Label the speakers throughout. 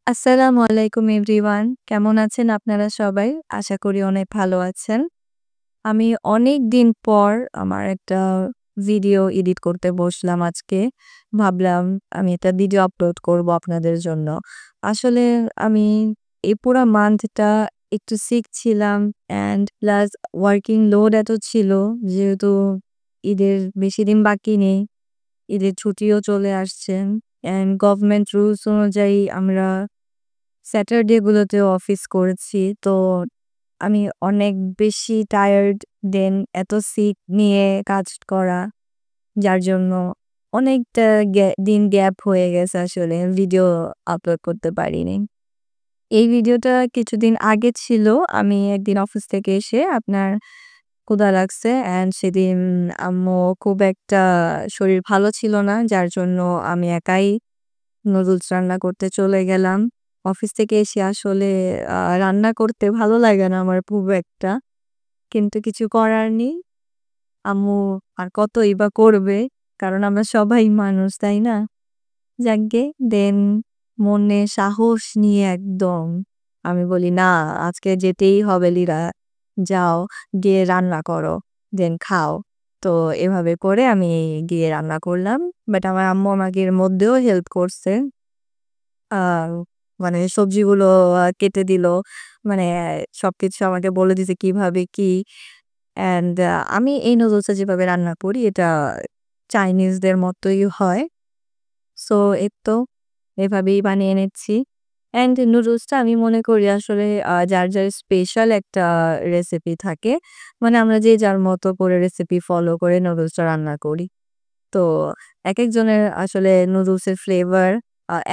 Speaker 1: আসসালামু আলাইকুম এভরিওয়ান। কেমন আছেন আপনারা সবাই? আশা করি অনেক ভালো আছেন। আমি অনেকদিন পর আমার একটা ভিডিও এডিট করতে বসলাম আজকে। ভাবলাম আমি একটা ভিডিও আপলোড করব আপনাদের জন্য। আসলে আমি এই পুরা মান্থটা একটু সিক ছিলাম অ্যান্ড প্লাস ওয়ার্কিং লোড এত ছিল যেহেতু ঈদের বেশি দিন বাকি নেই। ঈদের ছুটিও চলে আসছে অ্যান্ড গভর্নমেন্ট রুলস অনুযায়ী আমরা স্যাটারডে গুলোতেও অফিস করেছি। তো আমি অনেক বেশি টায়ার্ড দেন এত সিক নিয়ে কাজ করা। যার জন্য অনেকটা দিন গ্যাপ হয়ে গেছে আসলে ভিডিও আপলোড করতে পারিনি। এই ভিডিওটা কিছুদিন আগে ছিল। আমি একদিন অফিস থেকে এসে আপনার ক্ষুধা লাগছে অ্যান্ড সেদিন আম্মু খুব একটা শরীর ভালো ছিল না। যার জন্য আমি একাই নুডলস রান্না করতে চলে গেলাম। অফিস থেকে এসে আসলে রান্না করতে ভালো লাগে না আমার খুব একটা। কিন্তু কিছু করার নেই। আম্মু আর কতই বা করবে। কারণ আমরা সবাই মানুষ, তাই না? যাকগে দেন মনে সাহস নিয়ে একদম আমি বলি, "না, আজকে যেতেই হবে লিরা। যাও, গিয়ে রান্না করো। দেন খাও।" তো এভাবে করে আমি গিয়ে রান্না করলাম। বাট আমার আম্মু আমাকে এর মধ্যেও হেল্প করছে। আ মানে সবজিগুলো কেটে দিল। মানে সবকিছু আমাকে বলে দিছে কিভাবে কি। অ্যান্ড আমি এই নুডলসটা যেভাবে রান্না করি এটা চাইনিজদের মতোই হয়। সো এই তো এভাবেই বানিয়ে নিচ্ছি। অ্যান্ড নুডলসটা আমি মনে করি আসলে যার স্পেশাল একটা রেসিপি থাকে। মানে আমরা যে যার মতো করে রেসিপি ফলো করে নুডলসটা রান্না করি। তো একেকজনের আসলে নুডলসের ফ্লেভার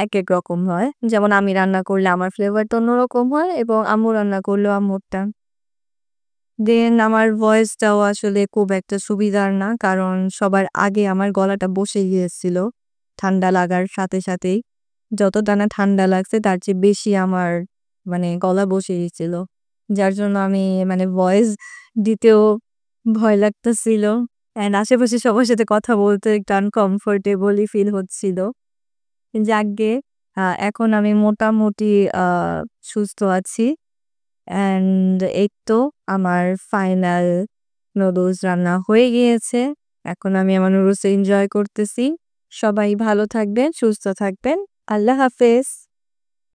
Speaker 1: একেক রকম হয়। যেমন আমি রান্না করলে আমার ফ্লেভারটা অন্যরকম হয় এবং আম্মু রান্না করলেও আম্মুরটা। দেন আমার ভয়েসটাও আসলে খুব একটা সুবিধার না। কারণ সবার আগে আমার গলাটা বসে গিয়েছিল। ঠান্ডা লাগার সাথে সাথেই। যতটা না ঠান্ডা লাগছে তার চেয়ে বেশি আমার মানে গলা বসে গেছিল। যার জন্য আমি মানে ভয়েস দিতেও ভয় লাগতেছিল। অ্যান্ড আশেপাশে সবার সাথে কথা বলতে একটু আনকমফোর্টেবলই ফিল হচ্ছিল। যাকগে এখন আমি মোটামুটি আ সুস্থ আছি। অ্যান্ড এই তো আমার ফাইনাল নুডলস রান্না হয়ে গিয়েছে। এখন আমি আমার নুডলস এনজয় করতেছি। সবাই ভালো থাকবেন, সুস্থ থাকবেন। আল্লাহ হাফেজ।